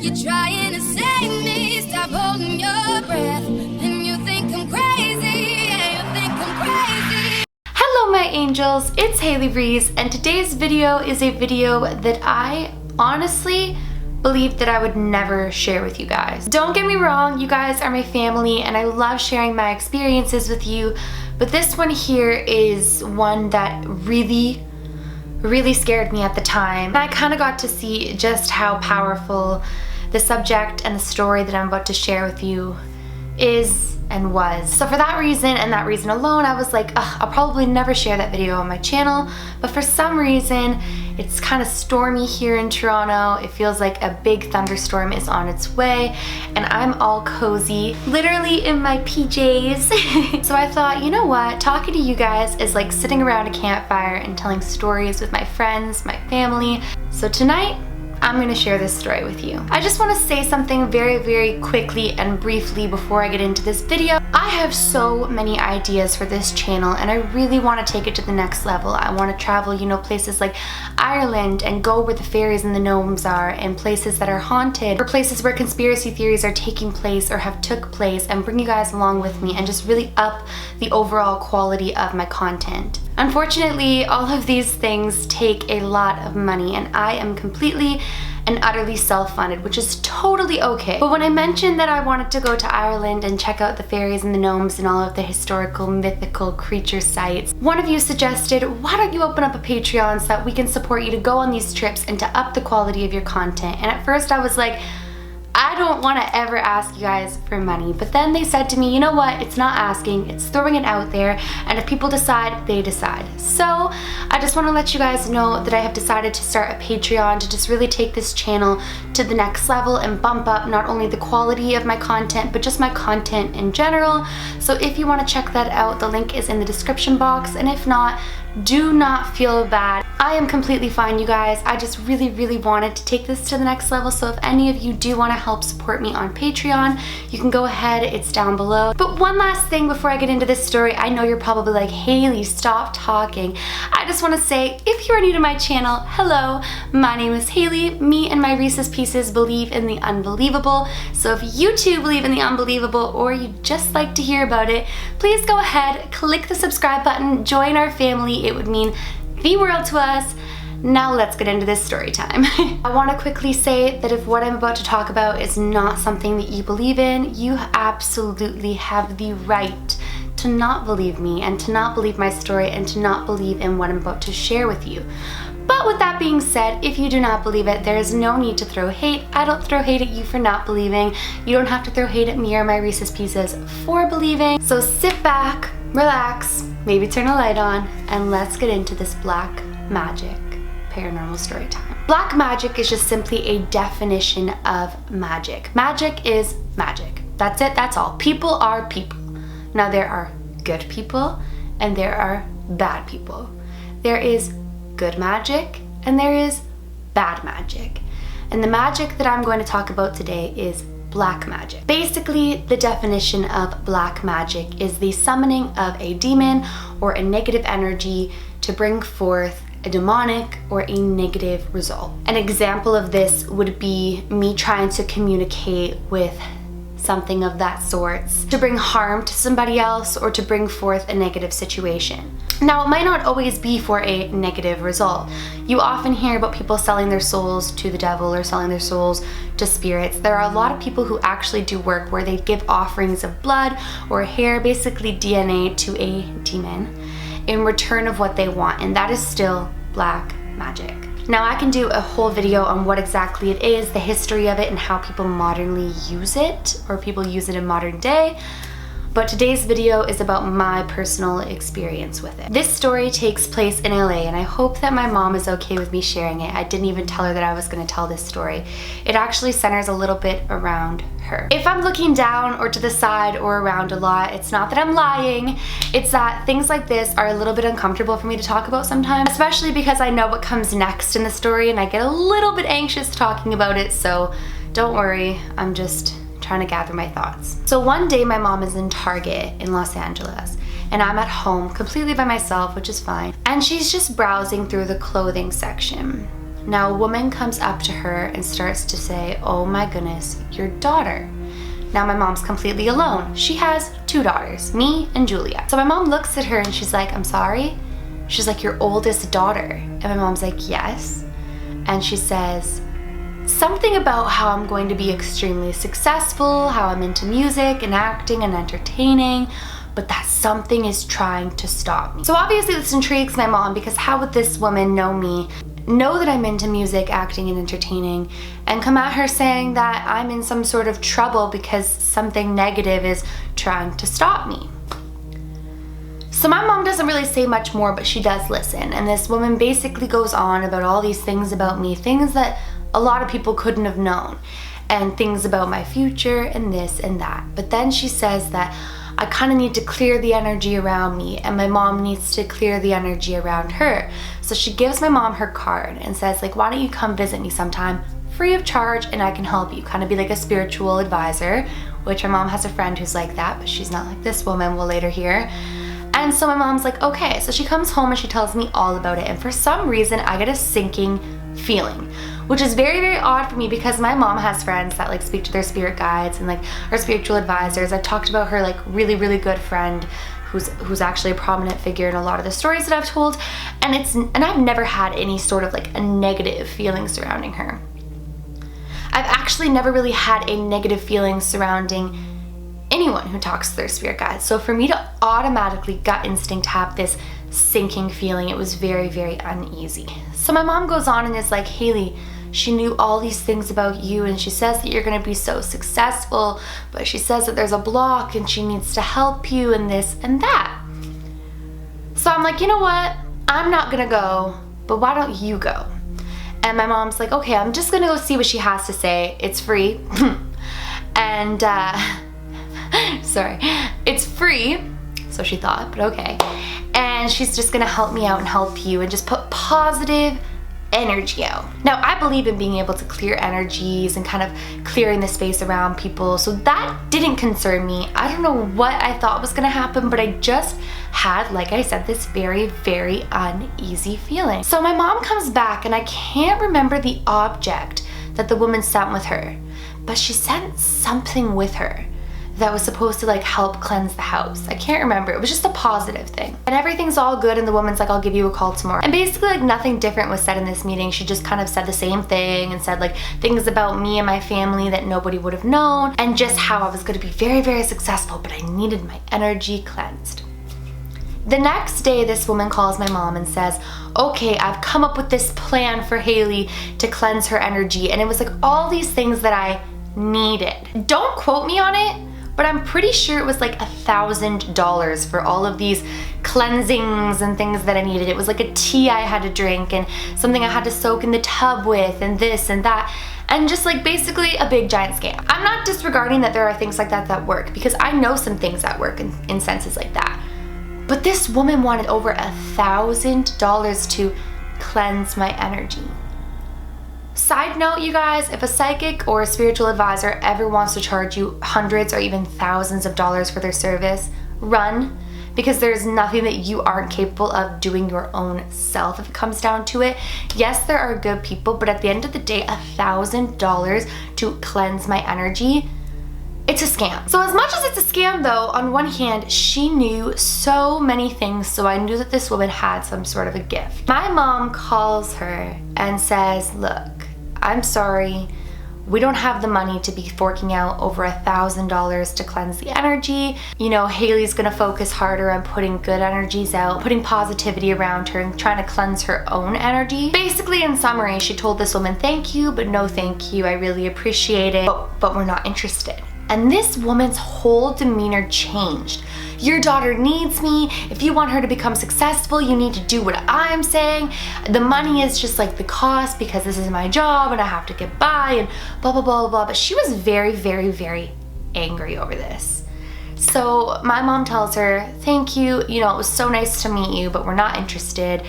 You're trying to save me, stop holding your breath. And you think I'm crazy, yeah, you think I'm crazy. Hello my angels, it's Haley Breeze, and today's video is a video that I honestly believed that I would never share with you guys. Don't get me wrong, you guys are my family and I love sharing my experiences with you, but this one here is one that really scared me at the time. And I kind of got to see just how powerful the subject and the story that I'm about to share with you is and was. So for that reason and that reason alone, I was like, I'll probably never share that video on my channel. But for some reason, it's kind of stormy here in Toronto. It feels like a big thunderstorm is on its way and I'm all cozy, literally in my PJs. So I thought, you know what? Talking to you guys is like sitting around a campfire and telling stories with my friends, my family. So tonight, I'm gonna share this story with you. I just wanna say something very quickly and briefly before I get into this video. I have so many ideas for this channel and I really wanna take it to the next level. I wanna travel, places like Ireland and go where the fairies and the gnomes are, and places that are haunted, or places where conspiracy theories are taking place or have took place, and bring you guys along with me and just really up the overall quality of my content. Unfortunately, all of these things take a lot of money and I am completely and utterly self-funded, which is totally okay. But when I mentioned that I wanted to go to Ireland and check out the fairies and the gnomes and all of the historical, mythical creature sites, one of you suggested, why don't you open up a Patreon so that we can support you to go on these trips and to up the quality of your content? And at first I was like, I don't want to ever ask you guys for money, but then they said to me, you know what, it's not asking, it's throwing it out there, and if people decide, they decide. So I just want to let you guys know that I have decided to start a Patreon to just really take this channel to the next level and bump up not only the quality of my content, but just my content in general. So if you want to check that out, the link is in the description box, and if not, do not feel bad. I am completely fine, you guys. I just really wanted to take this to the next level, so if any of you do want to help support me on Patreon, you can go ahead, it's down below. But one last thing before I get into this story, I know you're probably like, Haley, stop talking. I just want to say, if you are new to my channel, hello, my name is Haley. Me and my Reese's Pieces believe in the unbelievable, so if you too believe in the unbelievable or you just like to hear about it, please go ahead, click the subscribe button, join our family. It would mean the world to us. Now let's get into this story time. I want to quickly say that if what I'm about to talk about is not something that you believe in, you absolutely have the right to not believe me and to not believe my story and to not believe in what I'm about to share with you. But with that being said, if you do not believe it, there is no need to throw hate. I don't throw hate at you for not believing. You don't have to throw hate at me or my Reese's Pieces for believing. So sit back, relax, maybe turn a light on, and let's get into this black magic paranormal story time. Black magic is just simply a definition of magic. Magic is magic. That's it, that's all. People are people. Now there are good people and there are bad people. There is good magic and there is bad magic. And the magic that I'm going to talk about today is black magic. Basically, the definition of black magic is the summoning of a demon or a negative energy to bring forth a demonic or a negative result. An example of this would be me trying to communicate with something of that sort to bring harm to somebody else or to bring forth a negative situation. Now, it might not always be for a negative result. You often hear about people selling their souls to the devil or selling their souls to spirits. There are a lot of people who actually do work where they give offerings of blood or hair, basically DNA, to a demon in return of what they want, and that is still black magic. Now, I can do a whole video on what exactly it is, the history of it, and how people modernly use it, or people use it in modern day. But today's video is about my personal experience with it. This story takes place in LA, and I hope that my mom is okay with me sharing it. I didn't even tell her that I was going to tell this story. It actually centers a little bit around her. If I'm looking down or to the side or around a lot, it's not that I'm lying, it's that things like this are a little bit uncomfortable for me to talk about sometimes, especially because I know what comes next in the story and I get a little bit anxious talking about it, so don't worry, I'm just trying to gather my thoughts. So one day my mom is in Target in Los Angeles and I'm at home completely by myself, which is fine, and she's just browsing through the clothing section. Now a woman comes up to her and starts to say, "Oh my goodness, your daughter." Now my mom's completely alone. She has 2 daughters, me and Julia. So my mom looks at her and she's like, "I'm sorry?" She's like, "Your oldest daughter?" And my mom's like, "Yes." And she says something about how I'm going to be extremely successful, how I'm into music and acting and entertaining, but that something is trying to stop me. So obviously this intrigues my mom, because how would this woman know me, know that I'm into music, acting, and entertaining, and come at her saying that I'm in some sort of trouble because something negative is trying to stop me? So my mom doesn't really say much more, but she does listen. And this woman basically goes on about all these things about me, things that a lot of people couldn't have known, and things about my future and this and that. But then she says that I kind of need to clear the energy around me, and my mom needs to clear the energy around her. So she gives my mom her card and says, like, "Why don't you come visit me sometime free of charge and I can help you," kind of be like a spiritual advisor, which my mom has a friend who's like that, but she's not like this woman, we'll later hear. And so my mom's like, okay. So she comes home and she tells me all about it, and for some reason I get a sinking feeling, which is very, very odd for me, because my mom has friends that like speak to their spirit guides and like are spiritual advisors. I've talked about her like really, really good friend who's actually a prominent figure in a lot of the stories that I've told, and I've never had any sort of like a negative feeling surrounding her. I've actually never really had a negative feeling surrounding anyone who talks to their spirit guides. So for me to automatically gut instinct have this sinking feeling, it was very, very uneasy. So my mom goes on and is like, "Haley, she knew all these things about you, and she says that you're gonna be so successful, but she says that there's a block and she needs to help you and this and that." So I'm like, you know what? I'm not gonna go, but why don't you go? And my mom's like, okay, I'm just gonna go see what she has to say. It's free. And sorry, it's free. So she thought, but okay. And she's just gonna help me out and help you and just put positive energy out. Now, I believe in being able to clear energies and kind of clearing the space around people, so that didn't concern me. I don't know what I thought was gonna happen, but I just had, like I said, this very, very uneasy feeling. So my mom comes back, and I can't remember the object that the woman sent with her, but she sent something with her that was supposed to like help cleanse the house. I can't remember. It was just a positive thing. And everything's all good, and the woman's like, "I'll give you a call tomorrow." And basically like nothing different was said in this meeting. She just kind of said the same thing and said like things about me and my family that nobody would have known, and just how I was going to be very, very successful, but I needed my energy cleansed. The next day, this woman calls my mom and says, "Okay, I've come up with this plan for Haley to cleanse her energy." And it was like all these things that I needed. Don't quote me on it, but I'm pretty sure it was like $1,000 for all of these cleansings and things that I needed. It was like a tea I had to drink, and something I had to soak in the tub with, and this and that, and just like basically a big giant scam. I'm not disregarding that there are things like that that work, because I know some things that work in senses like that. But this woman wanted over $1,000 to cleanse my energy. Side note, you guys, if a psychic or a spiritual advisor ever wants to charge you hundreds or even thousands of dollars for their service, run, because there's nothing that you aren't capable of doing your own self if it comes down to it. Yes, there are good people, but at the end of the day, $1,000 to cleanse my energy, it's a scam. So as much as it's a scam though, on one hand, she knew so many things, so I knew that this woman had some sort of a gift. My mom calls her and says, "Look, I'm sorry, we don't have the money to be forking out over $1,000 to cleanse the energy. You know, Haley's gonna focus harder on putting good energies out, putting positivity around her, and trying to cleanse her own energy." Basically, in summary, she told this woman, "Thank you, but no thank you. I really appreciate it, but we're not interested." And this woman's whole demeanor changed. "Your daughter needs me. If you want her to become successful, you need to do what I'm saying. The money is just like the cost because this is my job and I have to get by," and blah, blah, blah, blah. But she was very, very, very angry over this. So my mom tells her, "Thank you. You know, it was so nice to meet you, but we're not interested.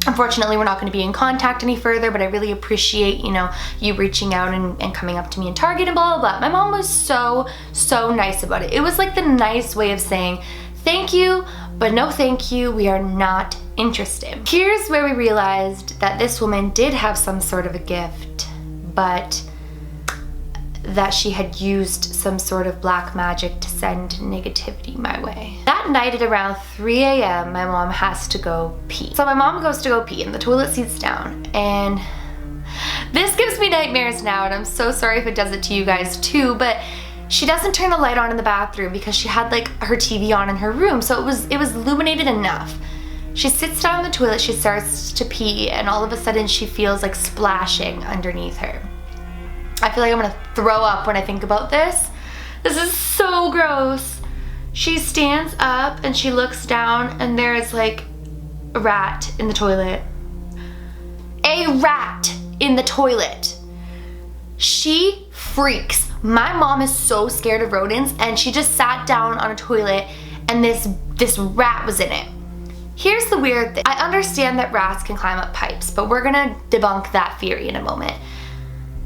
Unfortunately, we're not going to be in contact any further, but I really appreciate, you know, you reaching out and coming up to me in Target and blah, blah, blah." My mom was so, so nice about it. It was like the nice way of saying, thank you, but no thank you, we are not interested. Here's where we realized that this woman did have some sort of a gift, but that she had used some sort of black magic to send negativity my way. That night at around 3 a.m., my mom has to go pee. So my mom goes to go pee and the toilet seat's down, and this gives me nightmares now, and I'm so sorry if it does it to you guys too, but she doesn't turn the light on in the bathroom because she had like her TV on in her room, so it was illuminated enough. She sits down on the toilet, she starts to pee, and all of a sudden she feels like splashing underneath her. I feel like I'm gonna throw up when I think about this. This is so gross. She stands up and she looks down, and there is like a rat in the toilet. A rat in the toilet. She freaks. My mom is so scared of rodents, and she just sat down on a toilet and this rat was in it. Here's the weird thing. I understand that rats can climb up pipes, but we're gonna debunk that theory in a moment.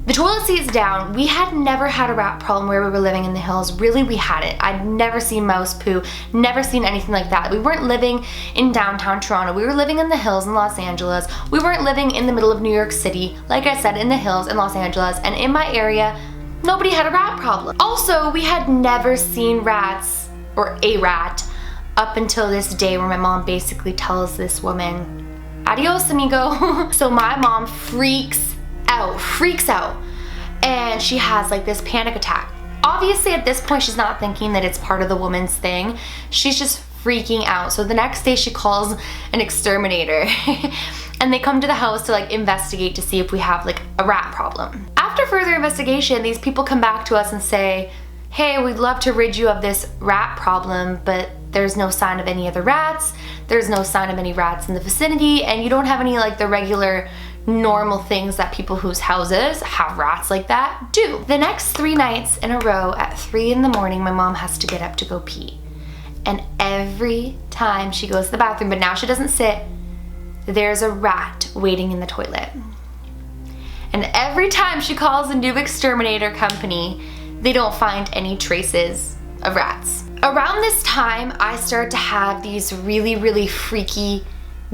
The toilet seat's down. We had never had a rat problem where we were living in the hills. Really, we hadn't. I'd never seen mouse poo, never seen anything like that. We weren't living in downtown Toronto. We were living in the hills in Los Angeles. We weren't living in the middle of New York City. Like I said, in the hills in Los Angeles, and in my area, nobody had a rat problem. Also, we had never seen rats, or a rat, up until this day where my mom basically tells this woman, adios amigo. So my mom freaks out, and she has like this panic attack. Obviously at this point she's not thinking that it's part of the woman's thing. She's just freaking out. So the next day she calls an exterminator and they come to the house to like investigate to see if we have like a rat problem. After further investigation, these people come back to us and say, hey, we'd love to rid you of this rat problem, but there's no sign of any other rats, there's no sign of any rats in the vicinity, and you don't have any like the regular normal things that people whose houses have rats like that do. The next 3 nights in a row at 3 in the morning, my mom has to get up to go pee. And every time she goes to the bathroom, but now she doesn't sit, there's a rat waiting in the toilet. And every time she calls a new exterminator company, they don't find any traces of rats. Around this time, I start to have these really, really freaky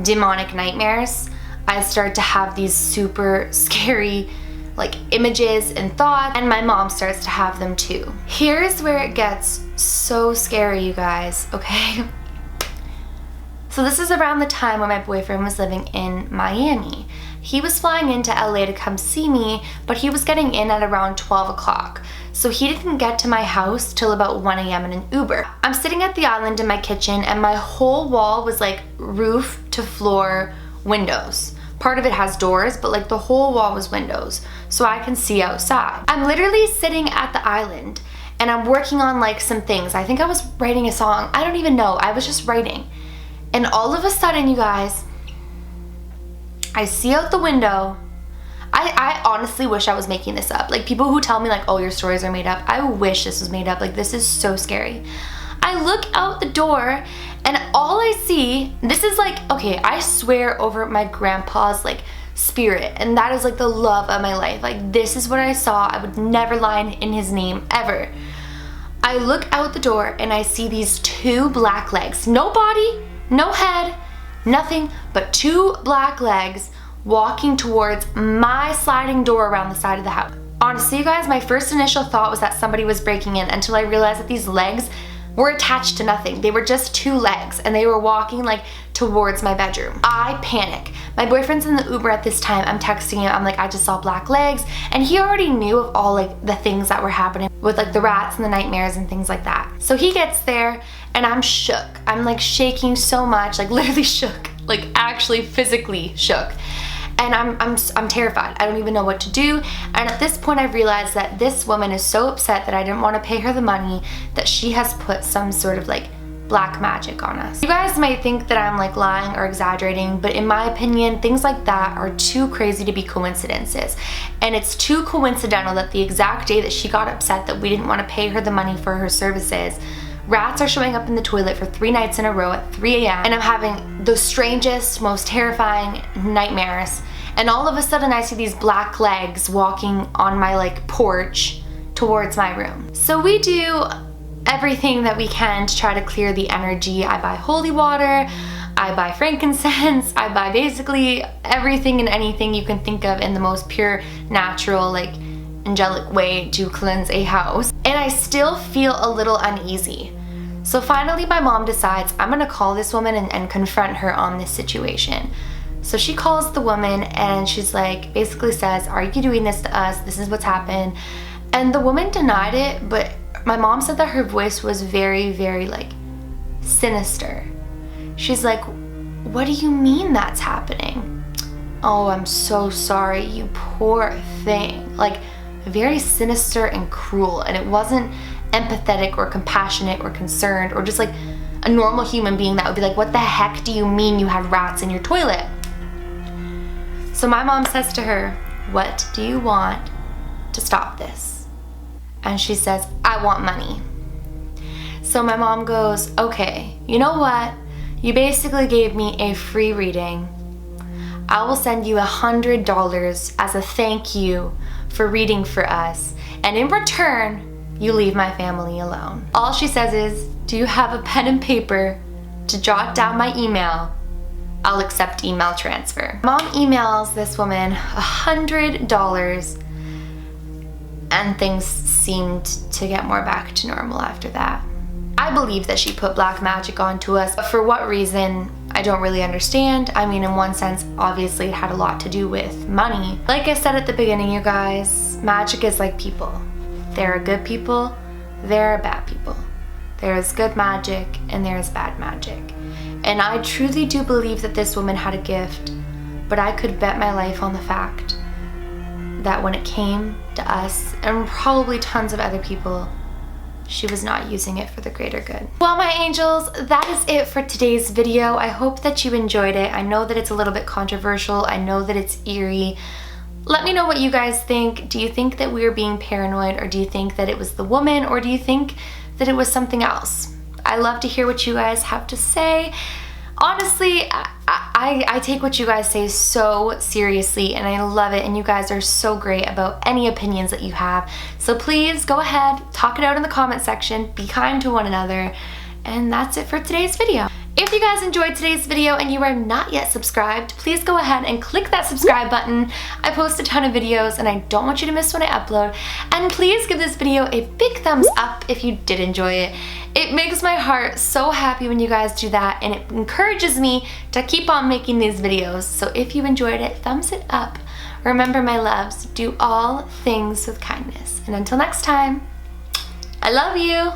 demonic nightmares. I start to have these super scary like images and thoughts, and my mom starts to have them too. Here's where it gets so scary, you guys, okay? So this is around the time when my boyfriend was living in Miami. He was flying into LA to come see me, but he was getting in at around 12 o'clock. So he didn't get to my house till about 1 a.m. in an Uber. I'm sitting at the island in my kitchen, and my whole wall was like roof to floor windows. Part of it has doors, but like the whole wall was windows, so I can see outside. I'm literally sitting at the island and I'm working on like some things. I think I was writing a song. I don't even know. I was just writing. And all of a sudden, you guys, I see out the window. I honestly wish I was making this up. Like people who tell me like, oh, your stories are made up. I wish this was made up. Like this is so scary. I look out the door and all I see, this is like, okay, I swear over my grandpa's like spirit, and that is like the love of my life. Like this is what I saw. I would never lie in his name ever. I look out the door and I see these 2 black legs. No body, no head, nothing, but 2 black legs walking towards my sliding door around the side of the house. Honestly, you guys, my first initial thought was that somebody was breaking in, until I realized that these legs were attached to nothing. They were just 2 legs and they were walking like towards my bedroom. I panic. My boyfriend's in the Uber at this time. I'm texting him. I'm like, I just saw black legs, and he already knew of all like the things that were happening with like the rats and the nightmares and things like that. So he gets there and I'm shook. I'm like shaking so much, like literally shook, like actually physically shook. And I'm terrified. I don't even know what to do. And at this point I realized that this woman is so upset that I didn't want to pay her the money, that she has put some sort of like black magic on us. You guys might think that I'm like lying or exaggerating, but in my opinion, things like that are too crazy to be coincidences. And it's too coincidental that the exact day that she got upset that we didn't want to pay her the money for her services, rats are showing up in the toilet for 3 nights in a row at 3 a.m. and I'm having the strangest, most terrifying nightmares. And all of a sudden I see these black legs walking on my like porch towards my room. So we do everything that we can to try to clear the energy. I buy holy water, I buy frankincense, I buy basically everything and anything you can think of in the most pure, natural, like angelic way to cleanse a house. And I still feel a little uneasy. So finally my mom decides I'm gonna call this woman and confront her on this situation. So she calls the woman and she's like, basically says, are you doing this to us? This is what's happened. And the woman denied it, but my mom said that her voice was very, very like sinister. She's like, what do you mean that's happening? Oh, I'm so sorry, you poor thing. Like, very sinister and cruel, and it wasn't empathetic or compassionate or concerned or just like a normal human being that would be like, what the heck do you mean you had rats in your toilet? So my mom says to her, what do you want to stop this? And she says, I want money. So my mom goes, okay, you know what? You basically gave me a free reading. I will send you $100 as a thank you for reading for us. And in return, you leave my family alone. All she says is, do you have a pen and paper to jot down my email? I'll accept email transfer. Mom emails this woman $100 and things seemed to get more back to normal after that. I believe that she put black magic onto us, but for what reason, I don't really understand. I mean, in one sense, obviously it had a lot to do with money. Like I said at the beginning, you guys, magic is like people. There are good people, there are bad people. There is good magic and there is bad magic. And I truly do believe that this woman had a gift, but I could bet my life on the fact that when it came to us and probably tons of other people, she was not using it for the greater good. Well, my angels, that is it for today's video. I hope that you enjoyed it. I know that it's a little bit controversial. I know that it's eerie. Let me know what you guys think. Do you think that we were being paranoid, or do you think that it was the woman, or do you think that it was something else? I love to hear what you guys have to say. Honestly, I take what you guys say so seriously and I love it, and you guys are so great about any opinions that you have. So please go ahead, talk it out in the comment section, be kind to one another, and that's it for today's video. If you guys enjoyed today's video and you are not yet subscribed, please go ahead and click that subscribe button. I post a ton of videos and I don't want you to miss when I upload. And please give this video a big thumbs up if you did enjoy it. It makes my heart so happy when you guys do that, and it encourages me to keep on making these videos. So if you enjoyed it, thumbs it up. Remember, my loves, do all things with kindness. And until next time, I love you.